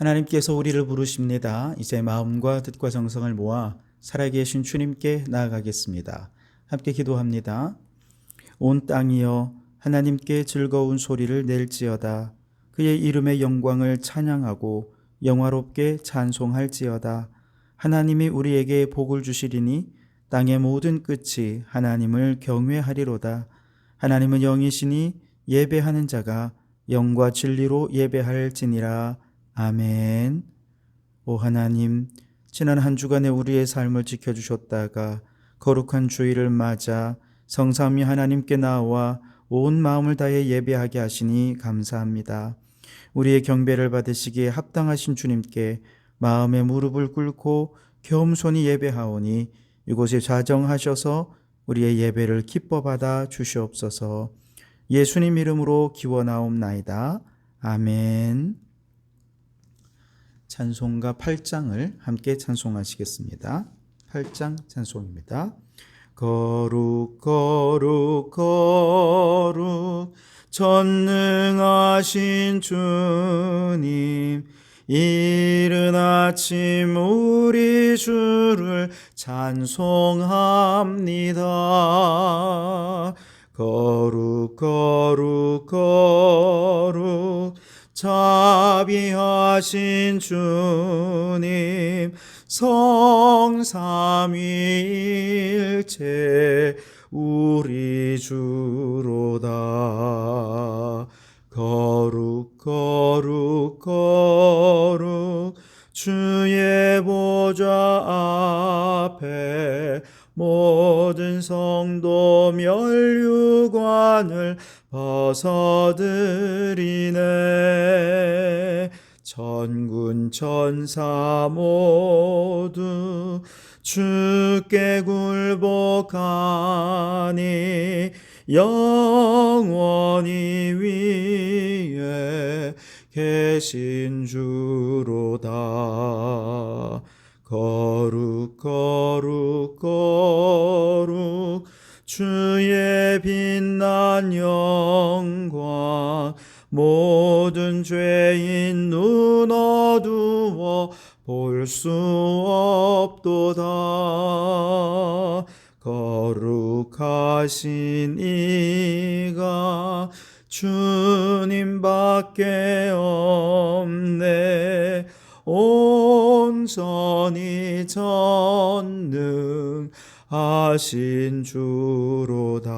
하나님께서 우리를 부르십니다. 이제 마음과 뜻과 정성을 모아 살아계신 주님께 나아가겠습니다. 함께 기도합니다. 온 땅이여 하나님께 즐거운 소리를 낼지어다. 그의 이름의 영광을 찬양하고 영화롭게 찬송할지어다. 하나님이 우리에게 복을 주시리니 땅의 모든 끝이 하나님을 경외하리로다. 하나님은 영이시니 예배하는 자가 영과 진리로 예배할지니라. 아멘. 오 하나님, 지난 한 주간의 우리의 삶을 지켜주셨다가 거룩한 주일을 맞아 성삼위 하나님께 나와 온 마음을 다해 예배하게 하시니 감사합니다. 우리의 경배를 받으시기에 합당하신 주님께 마음의 무릎을 꿇고 겸손히 예배하오니 이곳에 좌정하셔서 우리의 예배를 기뻐 받아 주시옵소서. 예수님 이름으로 기원하옵나이다. 아멘. 찬송가 8장을 함께 찬송하시겠습니다. 8장 찬송입니다. 거룩 거룩 거룩 전능하신 주님, 이른 아침 우리 주를 찬송합니다. 거룩 거룩 거룩 자비하신 주님, 성삼위일체 우리 주로다. 거룩 거룩 거룩 주의 보좌 앞에 모든 성도 멸류관을 벗어드리네. 천군 천사 모두 주께 굴복하니 영원히 위에 계신 주로다. 거룩 거룩 거룩 주의 빛난 영광, 모든 죄인 눈 어두워 볼 수 없도다. 거룩하신 이가 주님밖에 없네. 온전히 전능하신 주로다.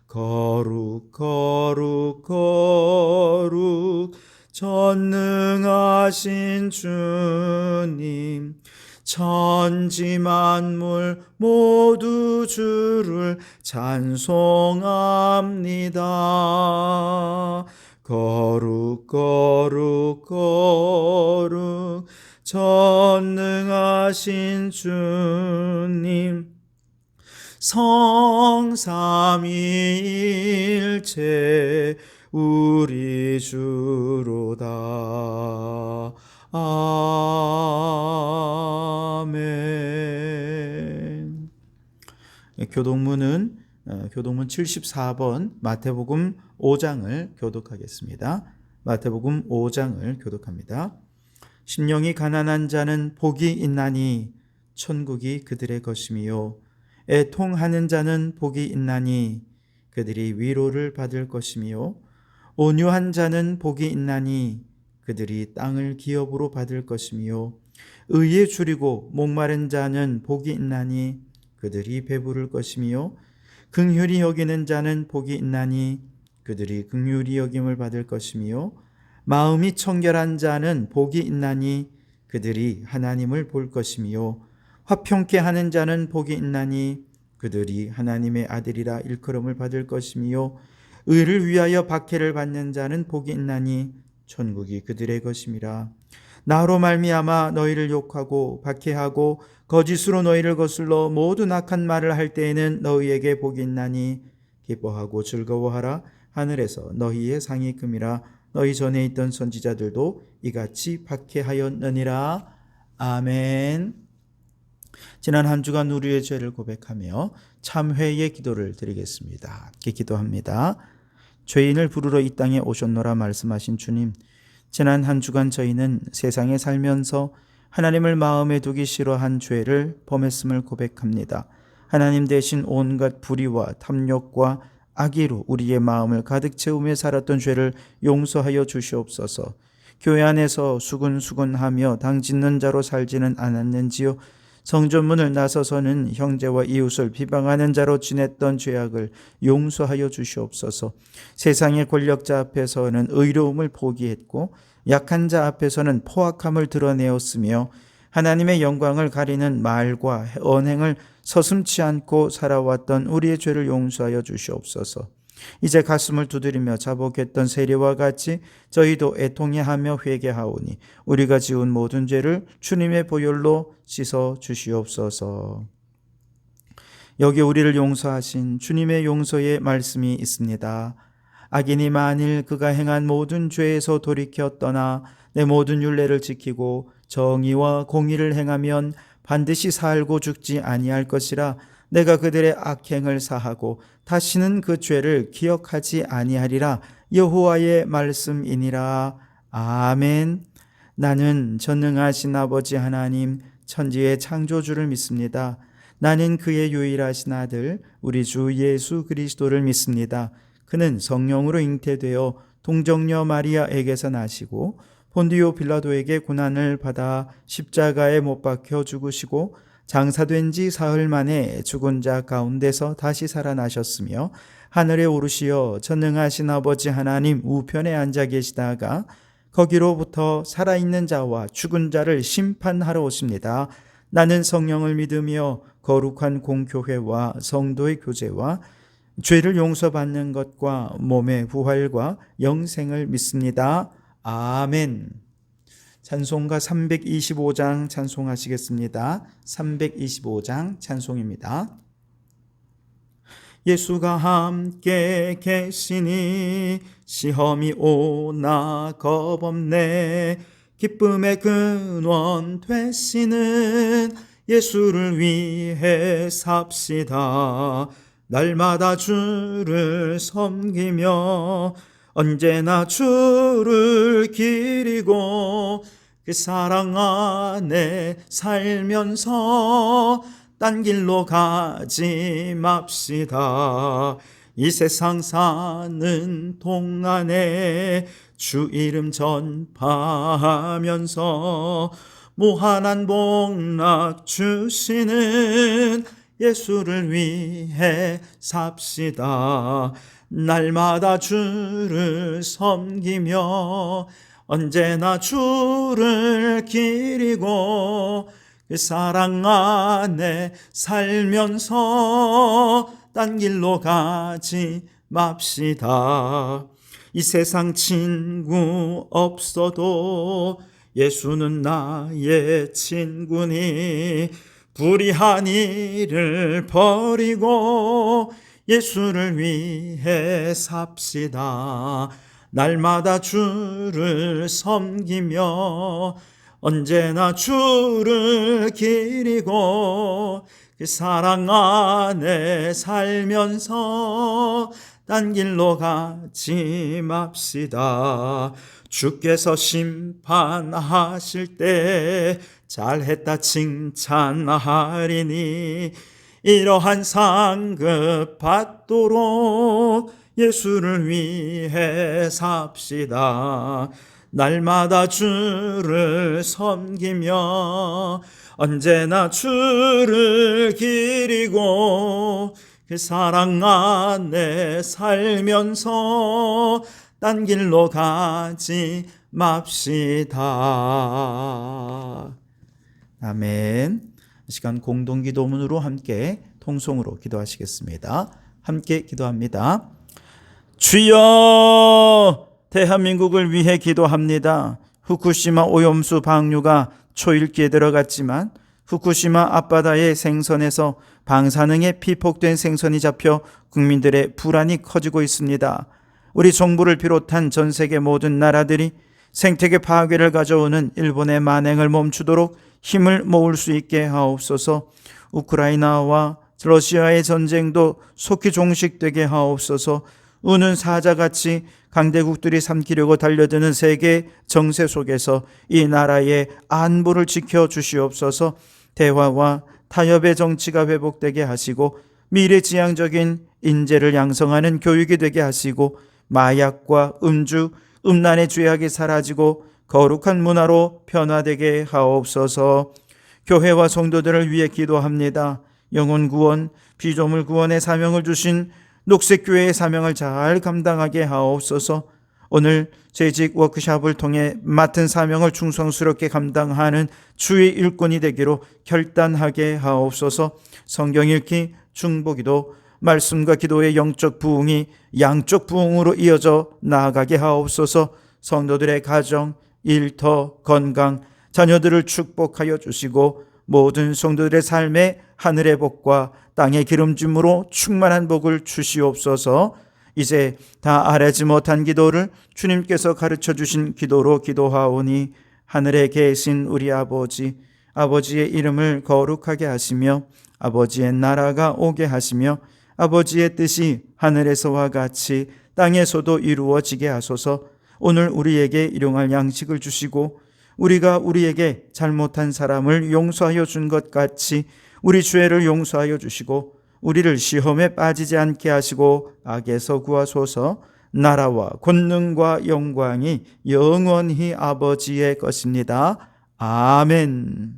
거룩 거룩 거룩 전능하신 주님, 천지 만물 모두 주를 찬송합니다. 거룩 거룩 거룩 전능하신 주님, 성삼위일체 우리 주로다. 아멘. 교독문 74번 마태복음 5장을 교독하겠습니다. 마태복음 5장을 교독합니다. 심령이 가난한 자는 복이 있나니 천국이 그들의 것이며, 애통하는 자는 복이 있나니 그들이 위로를 받을 것이며, 온유한 자는 복이 있나니 그들이 땅을 기업으로 받을 것이며, 의에 줄이고 목마른 자는 복이 있나니 그들이 배부를 것이며, 긍휼히 여기는 자는 복이 있나니 그들이 긍휼히 여김을 받을 것이며, 마음이 청결한 자는 복이 있나니 그들이 하나님을 볼 것이며, 화평케 하는 자는 복이 있나니 그들이 하나님의 아들이라 일컬음을 받을 것이며, 의를 위하여 박해를 받는 자는 복이 있나니 천국이 그들의 것임이라. 나로 말미암아 너희를 욕하고 박해하고 거짓으로 너희를 거슬러 모든 악한 말을 할 때에는 너희에게 복이 있나니 기뻐하고 즐거워하라. 하늘에서 너희의 상이 큼이라. 너희 전에 있던 선지자들도 이같이 박해하였느니라. 아멘. 지난 한 주간 우리의 죄를 고백하며 참회의 기도를 드리겠습니다. 함께 기도합니다. 죄인을 부르러 이 땅에 오셨노라 말씀하신 주님, 지난 한 주간 저희는 세상에 살면서 하나님을 마음에 두기 싫어한 죄를 범했음을 고백합니다. 하나님 대신 온갖 불의와 탐욕과 악의로 우리의 마음을 가득 채우며 살았던 죄를 용서하여 주시옵소서. 교회 안에서 수군수군하며 당짓는 자로 살지는 않았는지요? 성전문을 나서서는 형제와 이웃을 비방하는 자로 지냈던 죄악을 용서하여 주시옵소서. 세상의 권력자 앞에서는 의로움을 포기했고 약한 자 앞에서는 포악함을 드러내었으며 하나님의 영광을 가리는 말과 언행을 서슴지 않고 살아왔던 우리의 죄를 용서하여 주시옵소서. 이제 가슴을 두드리며 자복했던 세리와 같이 저희도 애통해하며 회개하오니 우리가 지은 모든 죄를 주님의 보혈로 씻어 주시옵소서. 여기 우리를 용서하신 주님의 용서의 말씀이 있습니다. 악인이 만일 그가 행한 모든 죄에서 돌이켜 떠나 내 모든 율례를 지키고 정의와 공의를 행하면 반드시 살고 죽지 아니할 것이라. 내가 그들의 악행을 사하고 다시는 그 죄를 기억하지 아니하리라. 여호와의 말씀이니라. 아멘. 나는 전능하신 아버지 하나님 천지의 창조주를 믿습니다. 나는 그의 유일하신 아들 우리 주 예수 그리스도를 믿습니다. 그는 성령으로 잉태되어 동정녀 마리아에게서 나시고 본디오 빌라도에게 고난을 받아 십자가에 못 박혀 죽으시고 장사된 지 사흘 만에 죽은 자 가운데서 다시 살아나셨으며 하늘에 오르시어 전능하신 아버지 하나님 우편에 앉아 계시다가 거기로부터 살아있는 자와 죽은 자를 심판하러 오십니다. 나는 성령을 믿으며 거룩한 공교회와 성도의 교제와 죄를 용서받는 것과 몸의 부활과 영생을 믿습니다. 아멘. 찬송가 325장 찬송하시겠습니다. 325장 찬송입니다. 예수가 함께 계시니 시험이 오나 겁없네. 기쁨의 근원 되시는 예수를 위해 삽시다. 날마다 주를 섬기며 언제나 주를 기리고 그 사랑 안에 살면서 딴 길로 가지 맙시다. 이 세상 사는 동안에 주 이름 전파하면서 무한한 복락 주시는 예수를 위해 삽시다. 날마다 주를 섬기며 언제나 주를 기리고 그 사랑 안에 살면서 딴 길로 가지 맙시다. 이 세상 친구 없어도 예수는 나의 친구니 불의한 일을 버리고 예수를 위해 삽시다. 날마다 주를 섬기며 언제나 주를 기리고 그 사랑 안에 살면서 딴 길로 가지 맙시다. 주께서 심판하실 때 잘했다 칭찬하리니 이러한 상급 받도록 예수를 위해 삽시다. 날마다 주를 섬기며 언제나 주를 기리고 그 사랑 안에 살면서 딴 길로 가지 맙시다. 아멘. 이 시간 공동기도문으로 함께 통성으로 기도하시겠습니다. 함께 기도합니다. 주여, 대한민국을 위해 기도합니다. 후쿠시마 오염수 방류가 초읽기에 들어갔지만 후쿠시마 앞바다의 생선에서 방사능에 피폭된 생선이 잡혀 국민들의 불안이 커지고 있습니다. 우리 정부를 비롯한 전 세계 모든 나라들이 생태계 파괴를 가져오는 일본의 만행을 멈추도록 힘을 모을 수 있게 하옵소서. 우크라이나와 러시아의 전쟁도 속히 종식되게 하옵소서. 우는 사자같이 강대국들이 삼키려고 달려드는 세계 정세 속에서 이 나라의 안보를 지켜주시옵소서. 대화와 타협의 정치가 회복되게 하시고 미래지향적인 인재를 양성하는 교육이 되게 하시고 마약과 음주, 음란의 죄악이 사라지고 거룩한 문화로 변화되게 하옵소서. 교회와 성도들을 위해 기도합니다. 영혼 구원, 피조물 구원의 사명을 주신 녹색교회의 사명을 잘 감당하게 하옵소서. 오늘 재직 워크숍을 통해 맡은 사명을 충성스럽게 감당하는 주의 일꾼이 되기로 결단하게 하옵소서. 성경 읽기, 중보기도, 말씀과 기도의 영적 부흥이 양적 부흥으로 이어져 나아가게 하옵소서. 성도들의 가정, 일터, 건강, 자녀들을 축복하여 주시고 모든 성도들의 삶에 하늘의 복과 땅의 기름짐으로 충만한 복을 주시옵소서. 이제 다 아뢰지 못한 기도를 주님께서 가르쳐 주신 기도로 기도하오니 하늘에 계신 우리 아버지, 아버지의 이름을 거룩하게 하시며 아버지의 나라가 오게 하시며 아버지의 뜻이 하늘에서와 같이 땅에서도 이루어지게 하소서. 오늘 우리에게 일용할 양식을 주시고 우리가 우리에게 잘못한 사람을 용서하여 준 것 같이 우리 죄를 용서하여 주시고 우리를 시험에 빠지지 않게 하시고 악에서 구하소서. 나라와 권능과 영광이 영원히 아버지의 것입니다. 아멘.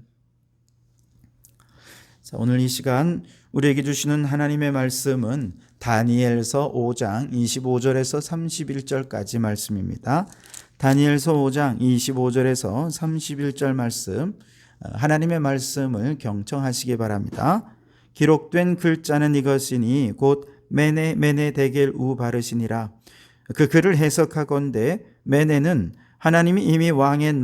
자, 오늘 이 시간 우리에게 주시는 하나님의 말씀은 다니엘서 5장 25절에서 31절까지 말씀입니다. 다니엘서 5장 25절에서 31절 말씀, 하나님의 말씀을 경청하시기 바랍니다. 기록된 글자는 이것이니 곧 메네 데겔 우 바르시니라. 그 글을 해석하건대 메네는 하나님이 이미 왕의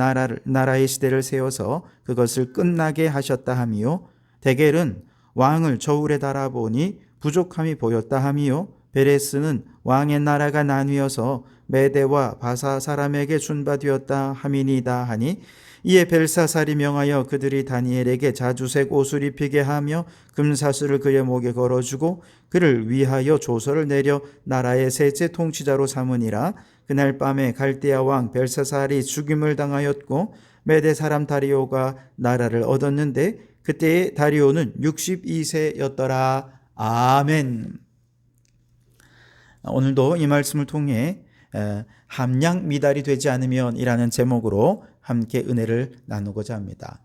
나라의 시대를 세워서 그것을 끝나게 하셨다 하미요, 데겔은 왕을 저울에 달아보니 부족함이 보였다 하미요, 베레스는 왕의 나라가 나뉘어서 메대와 바사 사람에게 준바되었다 함이니이다 하니, 이에 벨사살이 명하여 그들이 다니엘에게 자주색 옷을 입히게 하며 금사슬을 그의 목에 걸어주고 그를 위하여 조서를 내려 나라의 셋째 통치자로 삼으니라. 그날 밤에 갈대아 왕 벨사살이 죽임을 당하였고 메대 사람 다리오가 나라를 얻었는데 그때의 다리오는 62세였더라. 아멘. 오늘도 이 말씀을 통해 함량 미달이 되지 않으면 이라는 제목으로 함께 은혜를 나누고자 합니다.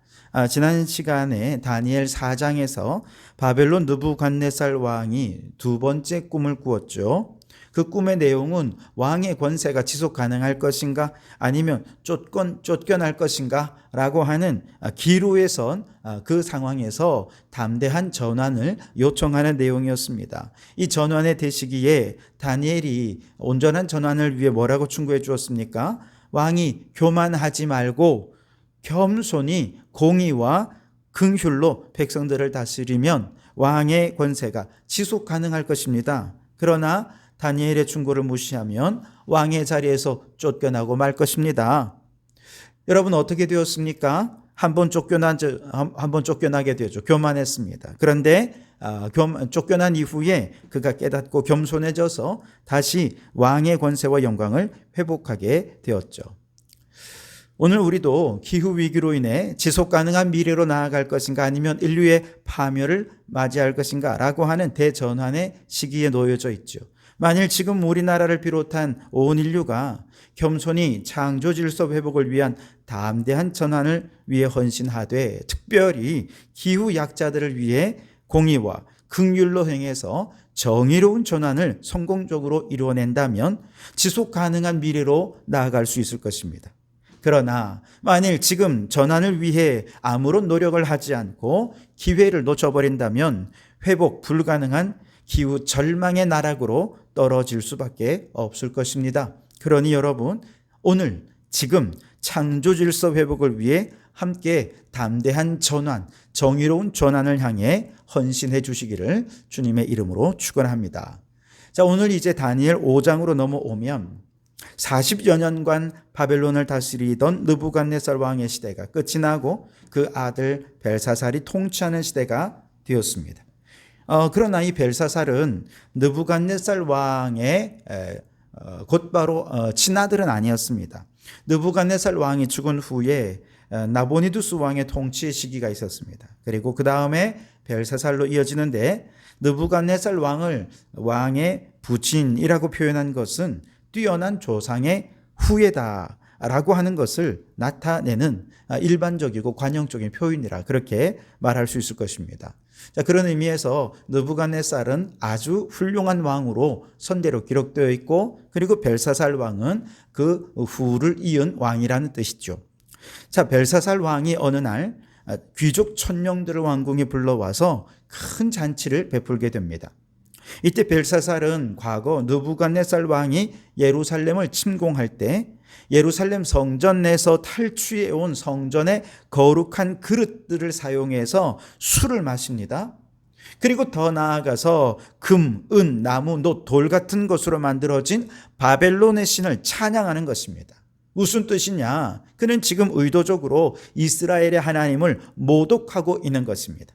지난 시간에 다니엘 4장에서 바벨론 느부갓네살 왕이 두 번째 꿈을 꾸었죠. 그 꿈의 내용은 왕의 권세가 지속 가능할 것인가 아니면 쫓겨날 것인가 라고 하는 기로에 선 그 상황에서 담대한 전환을 요청하는 내용이었습니다. 이 전환의 대시기에 다니엘이 온전한 전환을 위해 뭐라고 충고해 주었습니까? 왕이 교만하지 말고 겸손히 공의와 긍휼로 백성들을 다스리면 왕의 권세가 지속 가능할 것입니다. 그러나 다니엘의 충고를 무시하면 왕의 자리에서 쫓겨나고 말 것입니다. 여러분 어떻게 되었습니까? 한번 쫓겨나게 되죠. 교만했습니다. 그런데 쫓겨난 이후에 그가 깨닫고 겸손해져서 다시 왕의 권세와 영광을 회복하게 되었죠. 오늘 우리도 기후위기로 인해 지속 가능한 미래로 나아갈 것인가 아니면 인류의 파멸을 맞이할 것인가 라고 하는 대전환의 시기에 놓여져 있죠. 만일 지금 우리나라를 비롯한 온 인류가 겸손히 창조 질서 회복을 위한 담대한 전환을 위해 헌신하되 특별히 기후 약자들을 위해 공의와 긍휼로 행해서 정의로운 전환을 성공적으로 이루어낸다면 지속 가능한 미래로 나아갈 수 있을 것입니다. 그러나 만일 지금 전환을 위해 아무런 노력을 하지 않고 기회를 놓쳐버린다면 회복 불가능한 기후 절망의 나락으로 떨어질 수밖에 없을 것입니다. 그러니 여러분 오늘 지금 창조 질서 회복을 위해 함께 담대한 전환, 정의로운 전환을 향해 헌신해 주시기를 주님의 이름으로 축원합니다. 자, 오늘 이제 다니엘 5장으로 넘어오면 40여 년간 바벨론을 다스리던 느부갓네살 왕의 시대가 끝이 나고 그 아들 벨사살이 통치하는 시대가 되었습니다. 그러나 이 벨사살은 느부갓네살 왕의 곧바로 친아들은 아니었습니다. 느부갓네살 왕이 죽은 후에 나보니두스 왕의 통치 시기가 있었습니다. 그리고 그 다음에 벨사살로 이어지는데, 느부갓네살 왕을 왕의 부친이라고 표현한 것은 뛰어난 조상의 후예다라고 하는 것을 나타내는 일반적이고 관용적인 표현이라 그렇게 말할 수 있을 것입니다. 자, 그런 의미에서 느부갓네살은 아주 훌륭한 왕으로 선대로 기록되어 있고, 그리고 벨사살 왕은 그 후를 이은 왕이라는 뜻이죠. 자, 벨사살 왕이 어느 날 귀족 1000명들을 왕궁에 불러와서 큰 잔치를 베풀게 됩니다. 이때 벨사살은 과거 느부갓네살 왕이 예루살렘을 침공할 때 예루살렘 성전 내에서 탈취해 온 성전의 거룩한 그릇들을 사용해서 술을 마십니다. 그리고 더 나아가서 금, 은, 나무, 놋, 돌 같은 것으로 만들어진 바벨론의 신을 찬양하는 것입니다. 무슨 뜻이냐? 그는 지금 의도적으로 이스라엘의 하나님을 모독하고 있는 것입니다.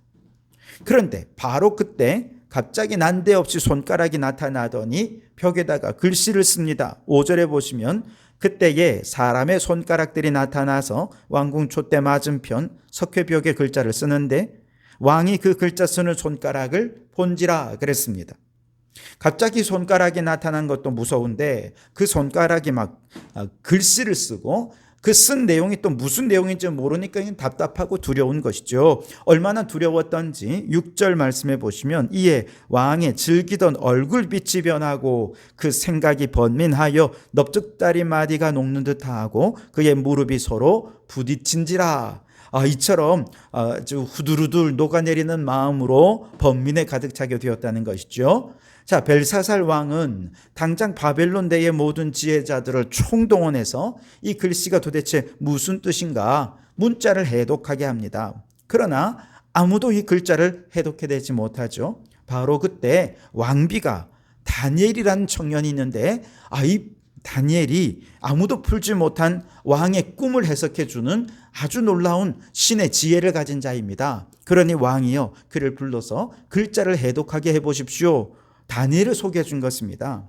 그런데 바로 그때 갑자기 난데없이 손가락이 나타나더니 벽에다가 글씨를 씁니다. 5절에 보시면 그때에 사람의 손가락들이 나타나서 왕궁 촛대 맞은편 석회벽에 글자를 쓰는데, 왕이 그 글자 쓰는 손가락을 본지라 그랬습니다. 갑자기 손가락이 나타난 것도 무서운데, 그 손가락이 막 글씨를 쓰고 그 쓴 내용이 또 무슨 내용인지 모르니까 답답하고 두려운 것이죠. 얼마나 두려웠던지 6절 말씀해 보시면, 이에 왕의 즐기던 얼굴빛이 변하고 그 생각이 번민하여 넙죽다리 마디가 녹는 듯하고 그의 무릎이 서로 부딪힌지라. 이처럼 아주 후두루둘 녹아내리는 마음으로 번민에 가득 차게 되었다는 것이죠. 자, 벨사살 왕은 당장 바벨론 내의 모든 지혜자들을 총동원해서 이 글씨가 도대체 무슨 뜻인가 문자를 해독하게 합니다. 그러나 아무도 이 글자를 해독해내지 못하죠. 바로 그때 왕비가 다니엘이라는 청년이 있는데, 이 다니엘이 아무도 풀지 못한 왕의 꿈을 해석해주는 아주 놀라운 신의 지혜를 가진 자입니다. 그러니 왕이요, 그를 불러서 글자를 해독하게 해보십시오. 다니엘을 소개해 준 것입니다.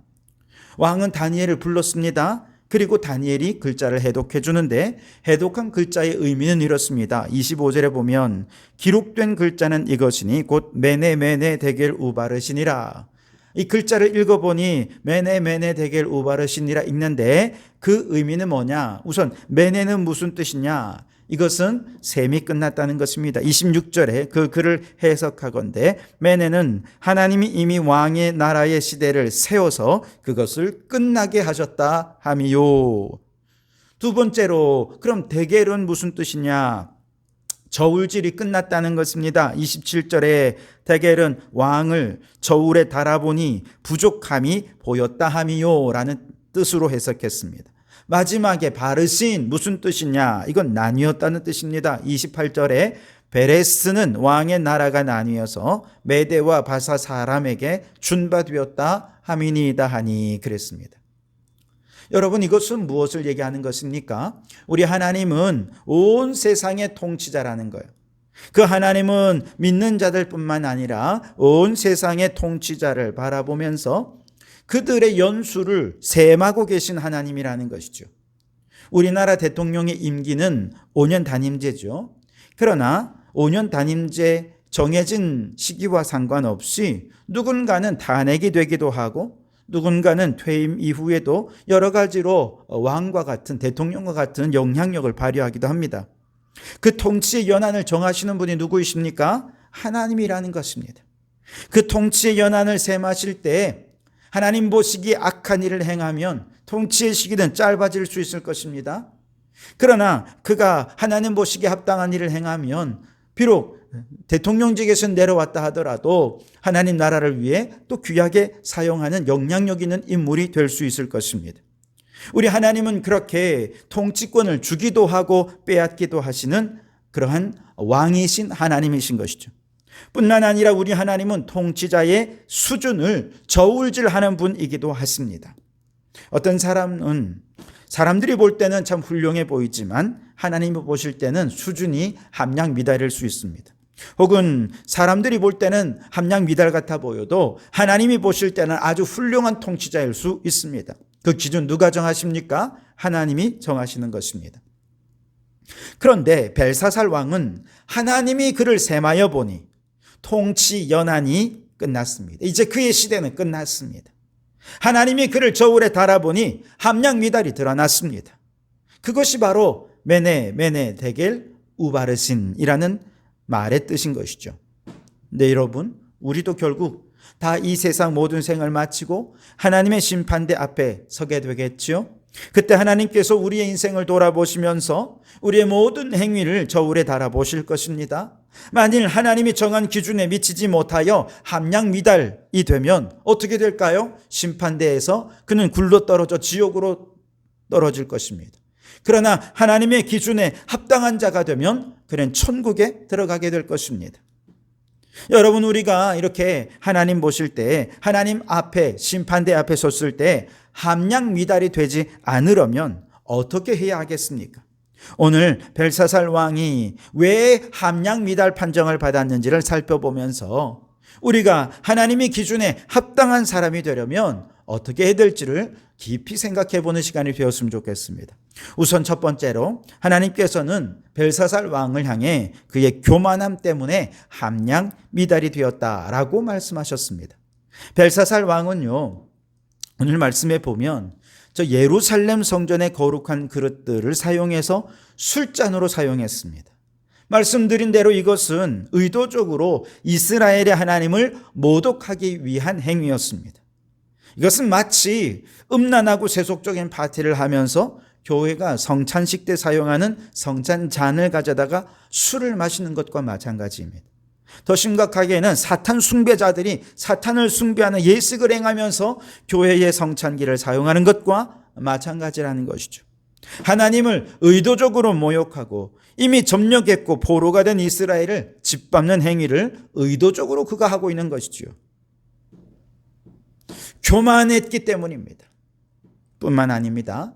왕은 다니엘을 불렀습니다. 그리고 다니엘이 글자를 해독해 주는데, 해독한 글자의 의미는 이렇습니다. 25절에 보면 기록된 글자는 이것이니 곧 메네 데겔 우바르시니라. 이 글자를 읽어보니 메네 데겔 우바르시니라 읽는데, 그 의미는 뭐냐? 우선 메네는 무슨 뜻이냐? 이것은 셈이 끝났다는 것입니다. 26절에 그 글을 해석하건대 메네는 하나님이 이미 왕의 나라의 시대를 세워서 그것을 끝나게 하셨다 함이요. 두 번째로, 그럼 데겔은 무슨 뜻이냐? 저울질이 끝났다는 것입니다. 27절에 데겔은 왕을 저울에 달아보니 부족함이 보였다 함이요 라는 뜻으로 해석했습니다. 마지막에 바르신 무슨 뜻이냐? 이건 나뉘었다는 뜻입니다. 28절에 베레스는 왕의 나라가 나뉘어서 메대와 바사 사람에게 준바되었다 함이니이다 하니 그랬습니다. 여러분, 이것은 무엇을 얘기하는 것입니까? 우리 하나님은 온 세상의 통치자라는 거예요. 그 하나님은 믿는 자들뿐만 아니라 온 세상의 통치자를 바라보면서 그들의 연수를 셈하고 계신 하나님이라는 것이죠. 우리나라 대통령의 임기는 5년 단임제죠. 그러나 5년 단임제 정해진 시기와 상관없이 누군가는 탄핵이 되기도 하고 누군가는 퇴임 이후에도 여러 가지로 왕과 같은, 대통령과 같은 영향력을 발휘하기도 합니다. 그 통치의 연한을 정하시는 분이 누구이십니까? 하나님이라는 것입니다. 그 통치의 연한을 셈하실 때 하나님 보시기에 악한 일을 행하면 통치의 시기는 짧아질 수 있을 것입니다. 그러나 그가 하나님 보시기에 합당한 일을 행하면 비록 대통령직에서 내려왔다 하더라도 하나님 나라를 위해 또 귀하게 사용하는 영향력 있는 인물이 될 수 있을 것입니다. 우리 하나님은 그렇게 통치권을 주기도 하고 빼앗기도 하시는 그러한 왕이신 하나님이신 것이죠. 뿐만 아니라 우리 하나님은 통치자의 수준을 저울질하는 분이기도 하십니다. 어떤 사람은 사람들이 볼 때는 참 훌륭해 보이지만 하나님이 보실 때는 수준이 함량 미달일 수 있습니다. 혹은 사람들이 볼 때는 함량 미달 같아 보여도 하나님이 보실 때는 아주 훌륭한 통치자일 수 있습니다. 그 기준 누가 정하십니까? 하나님이 정하시는 것입니다. 그런데 벨사살 왕은 하나님이 그를 셈하여 보니 통치 연한이 끝났습니다. 이제 그의 시대는 끝났습니다. 하나님이 그를 저울에 달아보니 함량 미달이 드러났습니다. 그것이 바로 메네 데겔 우바르신이라는 말의 뜻인 것이죠. 네, 여러분, 우리도 결국 다 이 세상 모든 생을 마치고 하나님의 심판대 앞에 서게 되겠죠. 그때 하나님께서 우리의 인생을 돌아보시면서 우리의 모든 행위를 저울에 달아보실 것입니다. 만일 하나님이 정한 기준에 미치지 못하여 함량 미달이 되면 어떻게 될까요? 심판대에서 그는 굴러 떨어져 지옥으로 떨어질 것입니다. 그러나 하나님의 기준에 합당한 자가 되면 그는 천국에 들어가게 될 것입니다. 여러분, 우리가 이렇게 하나님 보실 때, 하나님 앞에, 심판대 앞에 섰을 때 함량 미달이 되지 않으려면 어떻게 해야 하겠습니까? 오늘 벨사살 왕이 왜 함량 미달 판정을 받았는지를 살펴보면서 우리가 하나님의 기준에 합당한 사람이 되려면 어떻게 해야 될지를 깊이 생각해 보는 시간이 되었으면 좋겠습니다. 우선 첫 번째로 하나님께서는 벨사살 왕을 향해 그의 교만함 때문에 함량 미달이 되었다라고 말씀하셨습니다. 벨사살 왕은요, 오늘 말씀에 보면 저 예루살렘 성전의 거룩한 그릇들을 사용해서 술잔으로 사용했습니다. 말씀드린 대로 이것은 의도적으로 이스라엘의 하나님을 모독하기 위한 행위였습니다. 이것은 마치 음란하고 세속적인 파티를 하면서 교회가 성찬식 때 사용하는 성찬잔을 가져다가 술을 마시는 것과 마찬가지입니다. 더 심각하게는 사탄 숭배자들이 사탄을 숭배하는 예식을 행하면서 교회의 성찬기를 사용하는 것과 마찬가지라는 것이죠. 하나님을 의도적으로 모욕하고 이미 점령했고 포로가 된 이스라엘을 짓밟는 행위를 의도적으로 그가 하고 있는 것이죠. 교만했기 때문입니다. 뿐만 아닙니다.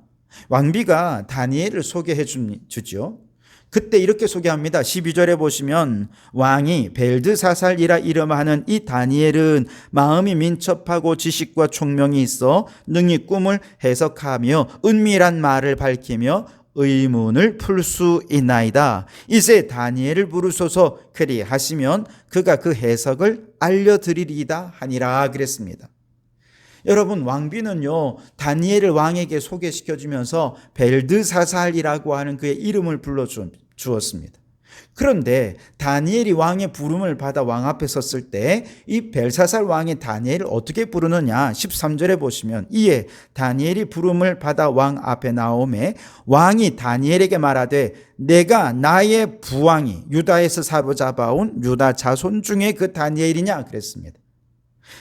왕비가 다니엘을 소개해 주죠. 그때 이렇게 소개합니다. 12절에 보시면 왕이 벨드사살이라 이름하는 이 다니엘은 마음이 민첩하고 지식과 총명이 있어 능히 꿈을 해석하며 은밀한 말을 밝히며 의문을 풀 수 있나이다. 이제 다니엘을 부르소서. 그리하시면 그가 그 해석을 알려드리리이다 하니라 그랬습니다. 여러분, 왕비는요, 다니엘을 왕에게 소개시켜주면서 벨드사살이라고 하는 그의 이름을 불러주었습니다. 그런데 다니엘이 왕의 부름을 받아 왕 앞에 섰을 때 이 벨사살 왕이 다니엘을 어떻게 부르느냐, 13절에 보시면 이에 다니엘이 부름을 받아 왕 앞에 나오매 왕이 다니엘에게 말하되 내가 나의 부왕이 유다에서 사로잡아온 유다 자손 중에 그 다니엘이냐 그랬습니다.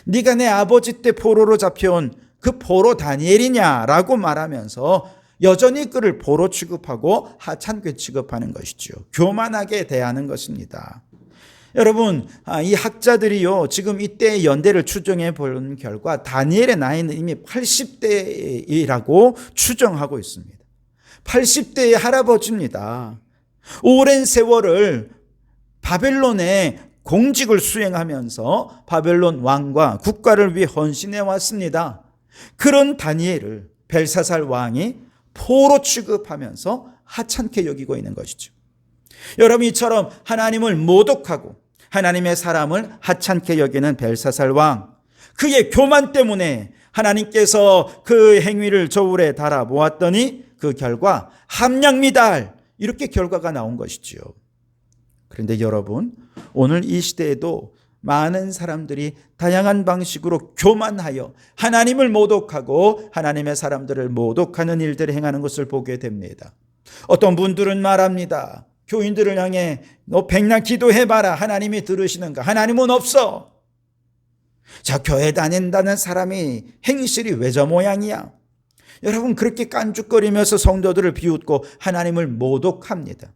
네가 내 아버지 때 포로로 잡혀온 그 포로 다니엘이냐라고 말하면서 여전히 그를 포로 취급하고 하찮게 취급하는 것이죠. 교만하게 대하는 것입니다. 여러분, 이 학자들이요, 지금 이때의 연대를 추정해 본 결과 다니엘의 나이는 이미 80대이라고 추정하고 있습니다. 80대의 할아버지입니다. 오랜 세월을 바벨론의 공직을 수행하면서 바벨론 왕과 국가를 위해 헌신해 왔습니다. 그런 다니엘을 벨사살 왕이 포로 취급하면서 하찮게 여기고 있는 것이죠. 여러분, 이처럼 하나님을 모독하고 하나님의 사람을 하찮게 여기는 벨사살 왕, 그의 교만 때문에 하나님께서 그 행위를 저울에 달아 보았더니 그 결과 함량미달, 이렇게 결과가 나온 것이지요. 그런데 여러분, 오늘 이 시대에도 많은 사람들이 다양한 방식으로 교만하여 하나님을 모독하고 하나님의 사람들을 모독하는 일들을 행하는 것을 보게 됩니다. 어떤 분들은 말합니다. 교인들을 향해 너 백날 기도해봐라. 하나님이 들으시는가? 하나님은 없어. 자, 교회 다닌다는 사람이 행실이 왜 저 모양이야? 여러분, 그렇게 깐죽거리면서 성도들을 비웃고 하나님을 모독합니다.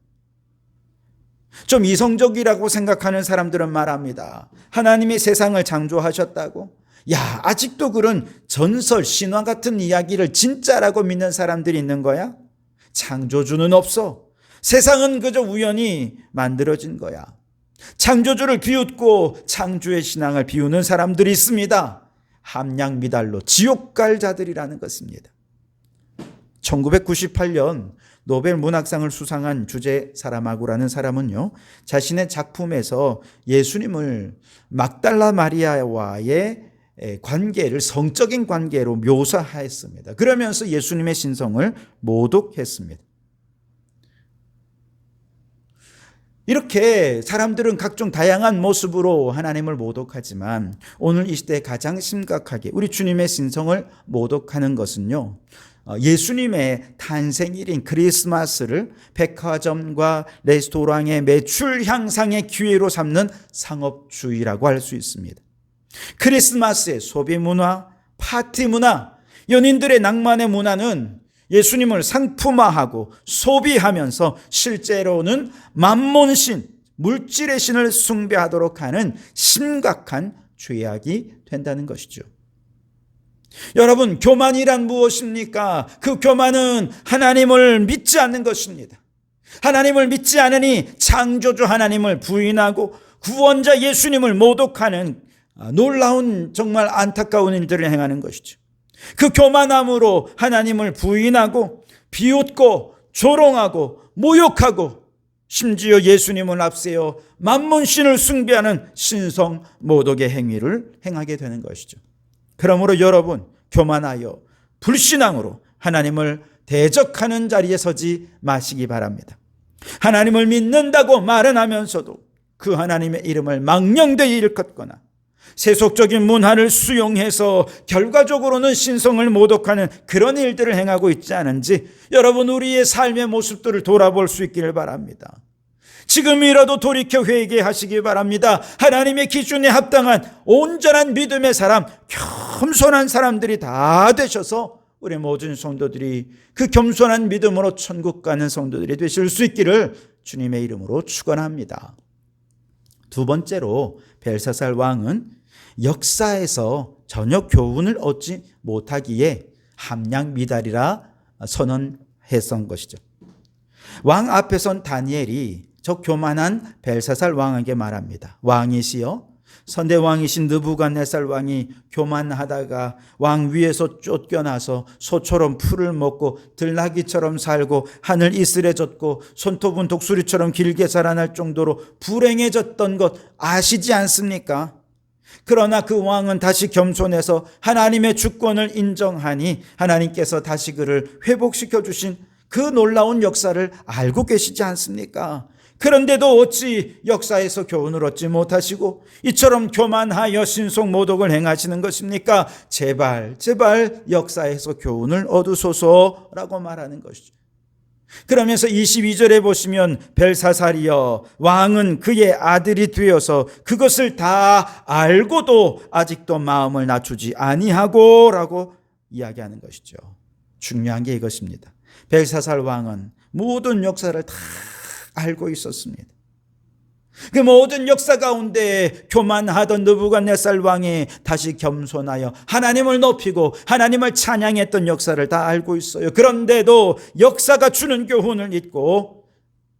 좀 이성적이라고 생각하는 사람들은 말합니다. 하나님이 세상을 창조하셨다고? 야, 아직도 그런 전설, 신화 같은 이야기를 진짜라고 믿는 사람들이 있는 거야? 창조주는 없어. 세상은 그저 우연히 만들어진 거야. 창조주를 비웃고 창조의 신앙을 비우는 사람들이 있습니다. 함량미달로 지옥 갈 자들이라는 것입니다. 1998년 노벨 문학상을 수상한 주제 사라마고라는 사람은요, 자신의 작품에서 예수님을 막달라 마리아와의 관계를 성적인 관계로 묘사했습니다. 그러면서 예수님의 신성을 모독했습니다. 이렇게 사람들은 각종 다양한 모습으로 하나님을 모독하지만 오늘 이 시대에 가장 심각하게 우리 주님의 신성을 모독하는 것은요, 예수님의 탄생일인 크리스마스를 백화점과 레스토랑의 매출 향상의 기회로 삼는 상업주의라고 할 수 있습니다. 크리스마스의 소비 문화, 파티 문화, 연인들의 낭만의 문화는 예수님을 상품화하고 소비하면서 실제로는 만몬신, 물질의 신을 숭배하도록 하는 심각한 죄악이 된다는 것이죠. 여러분, 교만이란 무엇입니까? 그 교만은 하나님을 믿지 않는 것입니다. 하나님을 믿지 않으니 창조주 하나님을 부인하고 구원자 예수님을 모독하는 놀라운, 정말 안타까운 일들을 행하는 것이죠. 그 교만함으로 하나님을 부인하고 비웃고 조롱하고 모욕하고 심지어 예수님을 앞세워 만문신을 숭배하는 신성 모독의 행위를 행하게 되는 것이죠. 그러므로 여러분, 교만하여 불신앙으로 하나님을 대적하는 자리에 서지 마시기 바랍니다. 하나님을 믿는다고 말은 하면서도 그 하나님의 이름을 망령되이 일컫거나 세속적인 문화를 수용해서 결과적으로는 신성을 모독하는 그런 일들을 행하고 있지 않은지 여러분, 우리의 삶의 모습들을 돌아볼 수 있기를 바랍니다. 지금이라도 돌이켜 회개하시기 바랍니다. 하나님의 기준에 합당한 온전한 믿음의 사람, 겸손한 사람들이 다 되셔서 우리 모든 성도들이 그 겸손한 믿음으로 천국 가는 성도들이 되실 수 있기를 주님의 이름으로 축원합니다. 두 번째로 벨사살 왕은 역사에서 전혀 교훈을 얻지 못하기에 함량미달이라 선언했던 것이죠. 왕 앞에 선 다니엘이 저 교만한 벨사살 왕에게 말합니다. 왕이시여, 선대왕이신 느부갓네살 왕이 교만하다가 왕 위에서 쫓겨나서 소처럼 풀을 먹고 들나귀처럼 살고 하늘 이슬에 젖고 손톱은 독수리처럼 길게 자라날 정도로 불행해졌던 것 아시지 않습니까? 그러나 그 왕은 다시 겸손해서 하나님의 주권을 인정하니 하나님께서 다시 그를 회복시켜 주신 그 놀라운 역사를 알고 계시지 않습니까? 그런데도 어찌 역사에서 교훈을 얻지 못하시고 이처럼 교만하여 신성 모독을 행하시는 것입니까? 제발 역사에서 교훈을 얻으소서라고 말하는 것이죠. 그러면서 22절에 보시면 벨사살이여, 왕은 그의 아들이 되어서 그것을 다 알고도 아직도 마음을 낮추지 아니하고 라고 이야기하는 것이죠. 중요한 게 이것입니다. 벨사살 왕은 모든 역사를 다 알고 있었습니다. 그 모든 역사 가운데 교만하던 느부갓네살 왕이 다시 겸손하여 하나님을 높이고 하나님을 찬양했던 역사를 다 알고 있어요. 그런데도 역사가 주는 교훈을 잊고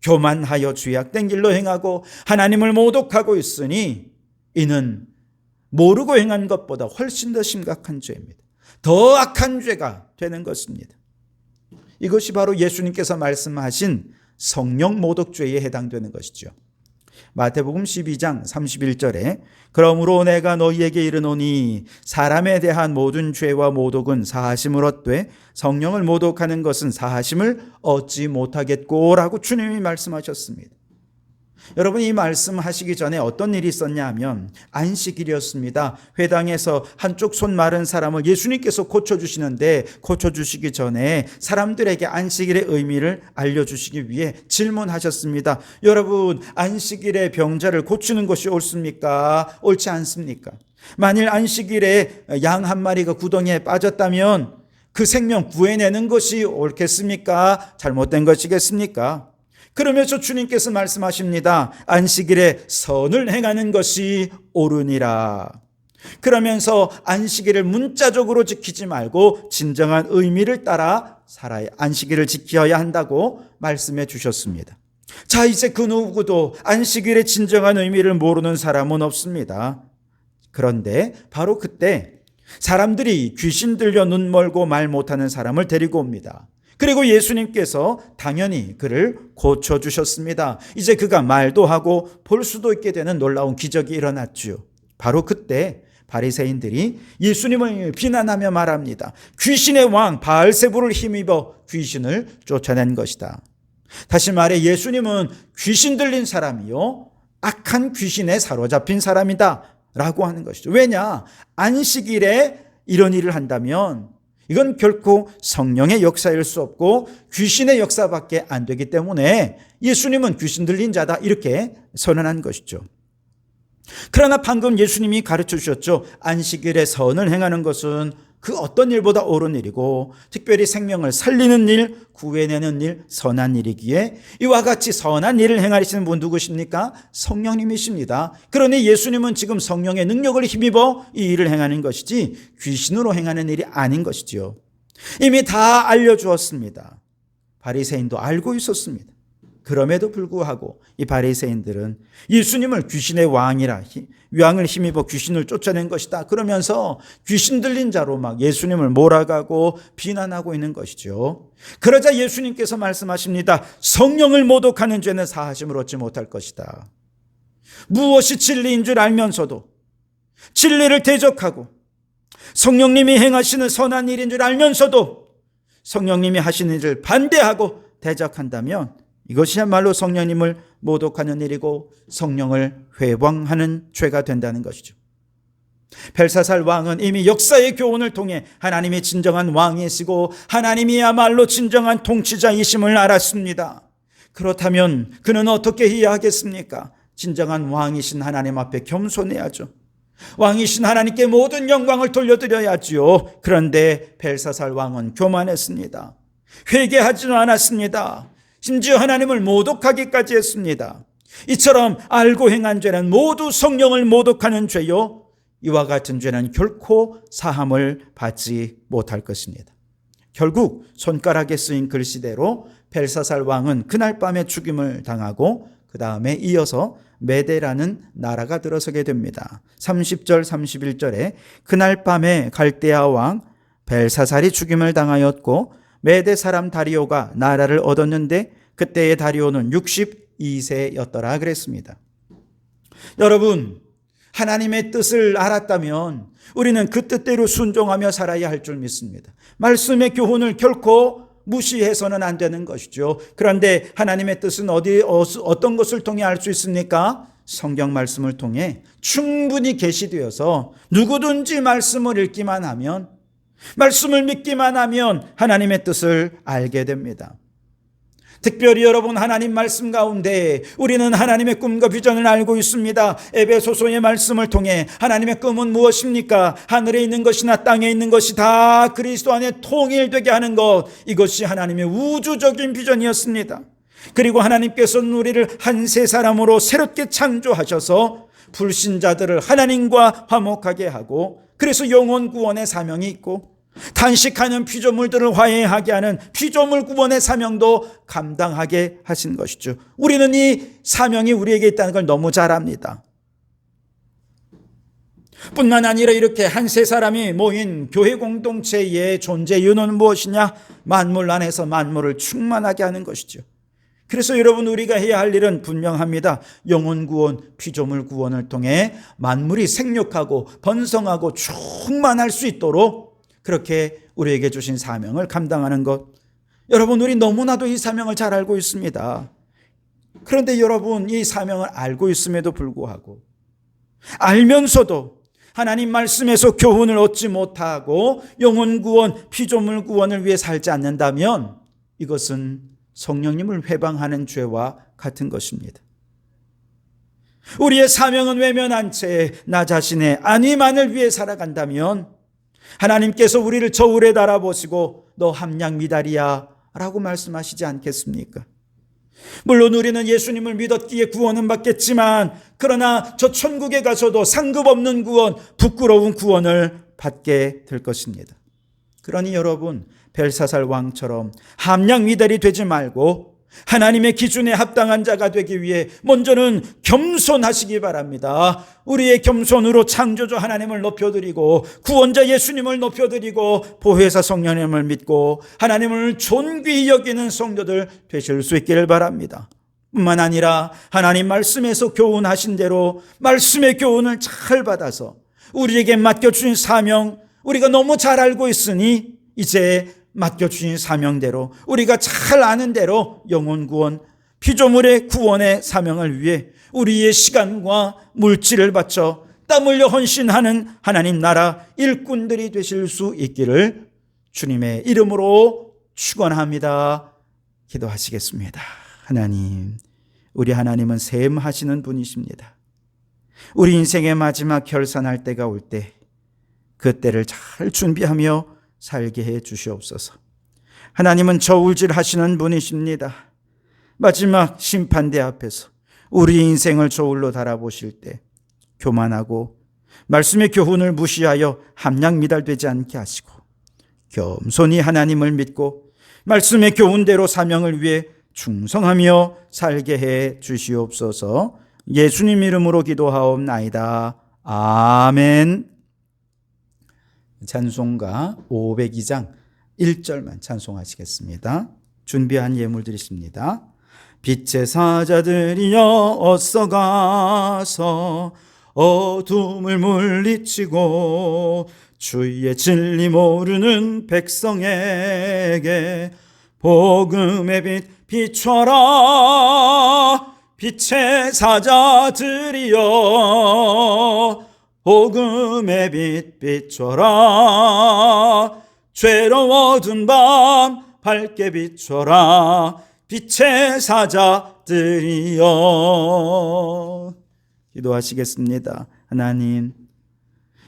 교만하여 죄악된 길로 행하고 하나님을 모독하고 있으니 이는 모르고 행한 것보다 훨씬 더 심각한 죄입니다. 더 악한 죄가 되는 것입니다. 이것이 바로 예수님께서 말씀하신 성령 모독죄에 해당되는 것이죠. 마태복음 12장 31절에 그러므로 내가 너희에게 이르노니 사람에 대한 모든 죄와 모독은 사하심을 얻되 성령을 모독하는 것은 사하심을 얻지 못하겠고 라고 주님이 말씀하셨습니다. 여러분, 이 말씀하시기 전에 어떤 일이 있었냐 하면 안식일이었습니다. 회당에서 한쪽 손 마른 사람을 예수님께서 고쳐주시는데 고쳐주시기 전에 사람들에게 안식일의 의미를 알려주시기 위해 질문하셨습니다. 여러분, 안식일에 병자를 고치는 것이 옳습니까? 옳지 않습니까? 만일 안식일에 양 한 마리가 구덩이에 빠졌다면 그 생명 구해내는 것이 옳겠습니까? 잘못된 것이겠습니까? 그러면서 주님께서 말씀하십니다. 안식일에 선을 행하는 것이 옳으니라. 그러면서 안식일을 문자적으로 지키지 말고 진정한 의미를 따라 살아야 안식일을 지켜야 한다고 말씀해 주셨습니다. 자, 이제 그 누구도 안식일의 진정한 의미를 모르는 사람은 없습니다. 그런데 바로 그때 사람들이 귀신 들려 눈 멀고 말 못하는 사람을 데리고 옵니다. 그리고 예수님께서 당연히 그를 고쳐주셨습니다. 이제 그가 말도 하고 볼 수도 있게 되는 놀라운 기적이 일어났죠. 바로 그때 바리새인들이 예수님을 비난하며 말합니다. 귀신의 왕 바알세불을 힘입어 귀신을 쫓아낸 것이다. 다시 말해 예수님은 귀신 들린 사람이요, 악한 귀신에 사로잡힌 사람이다 라고 하는 것이죠. 왜냐? 안식일에 이런 일을 한다면 이건 결코 성령의 역사일 수 없고 귀신의 역사밖에 안 되기 때문에 예수님은 귀신 들린 자다 이렇게 선언한 것이죠. 그러나 방금 예수님이 가르쳐 주셨죠. 안식일에 선을 행하는 것은 그 어떤 일보다 옳은 일이고 특별히 생명을 살리는 일, 구해내는 일, 선한 일이기에 이와 같이 선한 일을 행하시는 분 누구십니까? 성령님이십니다. 그러니 예수님은 지금 성령의 능력을 힘입어 이 일을 행하는 것이지 귀신으로 행하는 일이 아닌 것이지요. 이미 다 알려주었습니다. 바리새인도 알고 있었습니다. 그럼에도 불구하고 이 바리새인들은 예수님을 귀신의 왕을 힘입어 귀신을 쫓아낸 것이다 그러면서 귀신 들린 자로 막 예수님을 몰아가고 비난하고 있는 것이죠. 그러자 예수님께서 말씀하십니다. 성령을 모독하는 죄는 사하심을 얻지 못할 것이다. 무엇이 진리인 줄 알면서도 진리를 대적하고 성령님이 행하시는 선한 일인 줄 알면서도 성령님이 하시는 일을 반대하고 대적한다면 이것이야말로 성령님을 모독하는 일이고 성령을 회방하는 죄가 된다는 것이죠. 벨사살 왕은 이미 역사의 교훈을 통해 하나님이 진정한 왕이시고 하나님이야말로 진정한 통치자이심을 알았습니다. 그렇다면 그는 어떻게 해야 하겠습니까? 진정한 왕이신 하나님 앞에 겸손해야죠. 왕이신 하나님께 모든 영광을 돌려드려야지요. 그런데 벨사살 왕은 교만했습니다. 회개하지는 않았습니다. 심지어 하나님을 모독하기까지 했습니다. 이처럼 알고 행한 죄는 모두 성령을 모독하는 죄요, 이와 같은 죄는 결코 사함을 받지 못할 것입니다. 결국 손가락에 쓰인 글씨대로 벨사살 왕은 그날 밤에 죽임을 당하고 그 다음에 이어서 메대라는 나라가 들어서게 됩니다. 30절 31절에 그날 밤에 갈대아 왕 벨사살이 죽임을 당하였고 메대 사람 다리오가 나라를 얻었는데 그때의 다리오는 62세였더라 그랬습니다. 여러분, 하나님의 뜻을 알았다면 우리는 그 뜻대로 순종하며 살아야 할 줄 믿습니다. 말씀의 교훈을 결코 무시해서는 안 되는 것이죠. 그런데 하나님의 뜻은 어떤 것을 통해 알 수 있습니까? 성경 말씀을 통해 충분히 계시되어서 누구든지 말씀을 읽기만 하면, 말씀을 믿기만 하면 하나님의 뜻을 알게 됩니다. 특별히 여러분, 하나님 말씀 가운데 우리는 하나님의 꿈과 비전을 알고 있습니다. 에베소서의 말씀을 통해 하나님의 꿈은 무엇입니까? 하늘에 있는 것이나 땅에 있는 것이 다 그리스도 안에 통일되게 하는 것, 이것이 하나님의 우주적인 비전이었습니다. 그리고 하나님께서는 우리를 한 새 사람으로 새롭게 창조하셔서 불신자들을 하나님과 화목하게 하고, 그래서 영혼 구원의 사명이 있고 단식하는 피조물들을 화해하게 하는 피조물 구원의 사명도 감당하게 하신 것이죠. 우리는 이 사명이 우리에게 있다는 걸 너무 잘 압니다. 뿐만 아니라 이렇게 한 세 사람이 모인 교회 공동체의 존재 이유는 무엇이냐? 만물 안에서 만물을 충만하게 하는 것이죠. 그래서 여러분, 우리가 해야 할 일은 분명합니다. 영혼 구원, 피조물 구원을 통해 만물이 생육하고 번성하고 충만할 수 있도록 그렇게 우리에게 주신 사명을 감당하는 것. 여러분, 우리 너무나도 이 사명을 잘 알고 있습니다. 그런데 여러분, 이 사명을 알고 있음에도 불구하고, 알면서도 하나님 말씀에서 교훈을 얻지 못하고 영혼 구원, 피조물 구원을 위해 살지 않는다면 이것은 성령님을 회방하는 죄와 같은 것입니다. 우리의 사명은 외면한 채 나 자신의 안위만을 위해 살아간다면 하나님께서 우리를 저울에 달아보시고 너 함량 미달이야 라고 말씀하시지 않겠습니까? 물론 우리는 예수님을 믿었기에 구원은 받겠지만, 그러나 저 천국에 가서도 상급 없는 구원, 부끄러운 구원을 받게 될 것입니다. 그러니 여러분, 벨사살 왕처럼 함량 미달이 되지 말고 하나님의 기준에 합당한 자가 되기 위해 먼저는 겸손하시기 바랍니다. 우리의 겸손으로 창조주 하나님을 높여드리고 구원자 예수님을 높여드리고 보혜사 성령님을 믿고 하나님을 존귀히 여기는 성도들 되실 수 있기를 바랍니다. 뿐만 아니라 하나님 말씀에서 교훈하신 대로 말씀의 교훈을 잘 받아서 우리에게 맡겨주신 사명, 우리가 너무 잘 알고 있으니 이제 맡겨주신 사명대로 우리가 잘 아는 대로 영혼 구원, 피조물의 구원의 사명을 위해 우리의 시간과 물질을 바쳐 땀 흘려 헌신하는 하나님 나라 일꾼들이 되실 수 있기를 주님의 이름으로 축원합니다. 기도하시겠습니다. 하나님, 우리 하나님은 셈하시는 분이십니다. 우리 인생의 마지막 결산할 때가 올 때 그 때를 잘 준비하며 살게 해 주시옵소서. 하나님은 저울질 하시는 분이십니다. 마지막 심판대 앞에서 우리 인생을 저울로 달아보실 때 교만하고 말씀의 교훈을 무시하여 함량 미달되지 않게 하시고 겸손히 하나님을 믿고 말씀의 교훈대로 사명을 위해 충성하며 살게 해 주시옵소서. 예수님 이름으로 기도하옵나이다. 아멘. 찬송가 502장 1절만 찬송하시겠습니다. 준비한 예물들이 있습니다. 빛의 사자들이여 어서 가서 어둠을 물리치고 주의 진리 모르는 백성에게 복음의 빛 비춰라. 빛의 사자들이여 복음의 빛 비춰라. 괴로워둔 밤 밝게 비춰라. 빛의 사자들이여. 기도하시겠습니다. 하나님,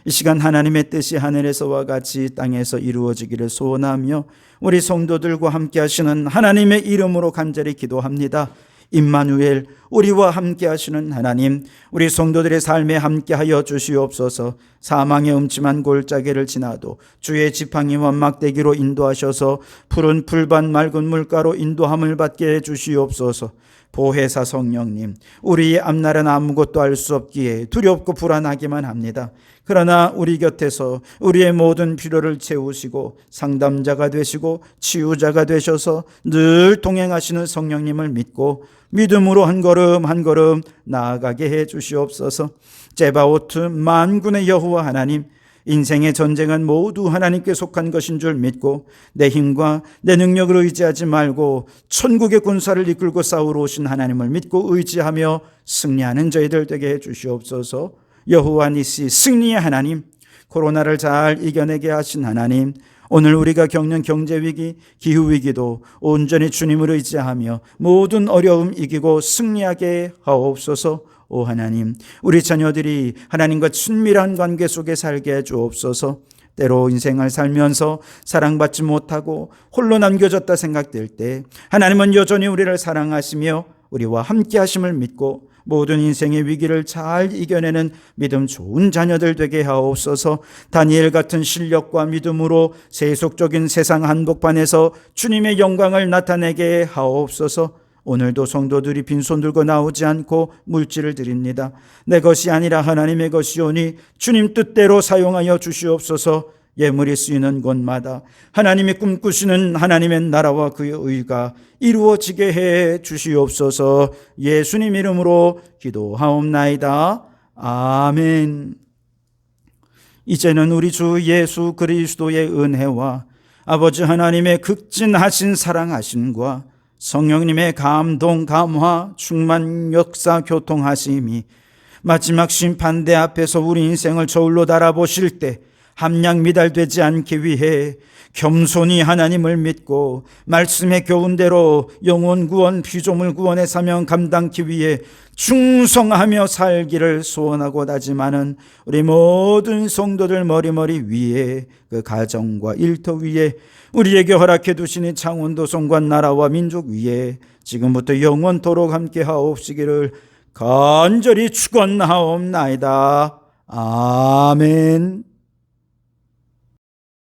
이 시간 하나님의 뜻이 하늘에서와 같이 땅에서 이루어지기를 소원하며 우리 성도들과 함께 하시는 하나님의 이름으로 간절히 기도합니다. 임마누엘, 우리와 함께 하시는 하나님, 우리 성도들의 삶에 함께하여 주시옵소서. 사망의 음침한 골짜기를 지나도 주의 지팡이와 막대기로 인도하셔서 푸른 풀밭 맑은 물가로 인도함을 받게 해주시옵소서. 보혜사 성령님, 우리의 앞날은 아무것도 알 수 없기에 두렵고 불안하기만 합니다. 그러나 우리 곁에서 우리의 모든 필요를 채우시고 상담자가 되시고 치유자가 되셔서 늘 동행하시는 성령님을 믿고 믿음으로 한 걸음 한 걸음 나아가게 해 주시옵소서. 제바오트 만군의 여호와 하나님, 인생의 전쟁은 모두 하나님께 속한 것인 줄 믿고 내 힘과 내 능력을 의지하지 말고 천국의 군사를 이끌고 싸우러 오신 하나님을 믿고 의지하며 승리하는 저희들 되게 해 주시옵소서. 여호와 니시, 승리의 하나님, 코로나를 잘 이겨내게 하신 하나님, 오늘 우리가 겪는 경제위기, 기후위기도 온전히 주님을 의지하며 모든 어려움 이기고 승리하게 하옵소서. 오 하나님, 우리 자녀들이 하나님과 친밀한 관계 속에 살게 해 주옵소서. 때로 인생을 살면서 사랑받지 못하고 홀로 남겨졌다 생각될 때 하나님은 여전히 우리를 사랑하시며 우리와 함께 하심을 믿고 모든 인생의 위기를 잘 이겨내는 믿음 좋은 자녀들 되게 하옵소서. 다니엘 같은 실력과 믿음으로 세속적인 세상 한복판에서 주님의 영광을 나타내게 하옵소서. 오늘도 성도들이 빈손 들고 나오지 않고 물질을 드립니다. 내 것이 아니라 하나님의 것이오니 주님 뜻대로 사용하여 주시옵소서. 예물이 쓰이는 곳마다 하나님이 꿈꾸시는 하나님의 나라와 그의 의가 이루어지게 해 주시옵소서. 예수님 이름으로 기도하옵나이다. 아멘. 이제는 우리 주 예수 그리스도의 은혜와 아버지 하나님의 극진하신 사랑하심과 성령님의 감동, 감화, 충만, 역사, 교통하심이 마지막 심판대 앞에서 우리 인생을 저울로 달아보실 때 함량 미달되지 않기 위해 겸손히 하나님을 믿고 말씀의 교훈대로 영혼 구원, 피조물 구원의 사명 감당하기 위해 충성하며 살기를 소원하고 다짐하는 우리 모든 성도들 머리머리 위에, 그 가정과 일터 위에, 우리에게 허락해 두시니 창원도 성관 나라와 민족 위에 지금부터 영원토록 함께 하옵시기를 간절히 축원하옵나이다. 아멘.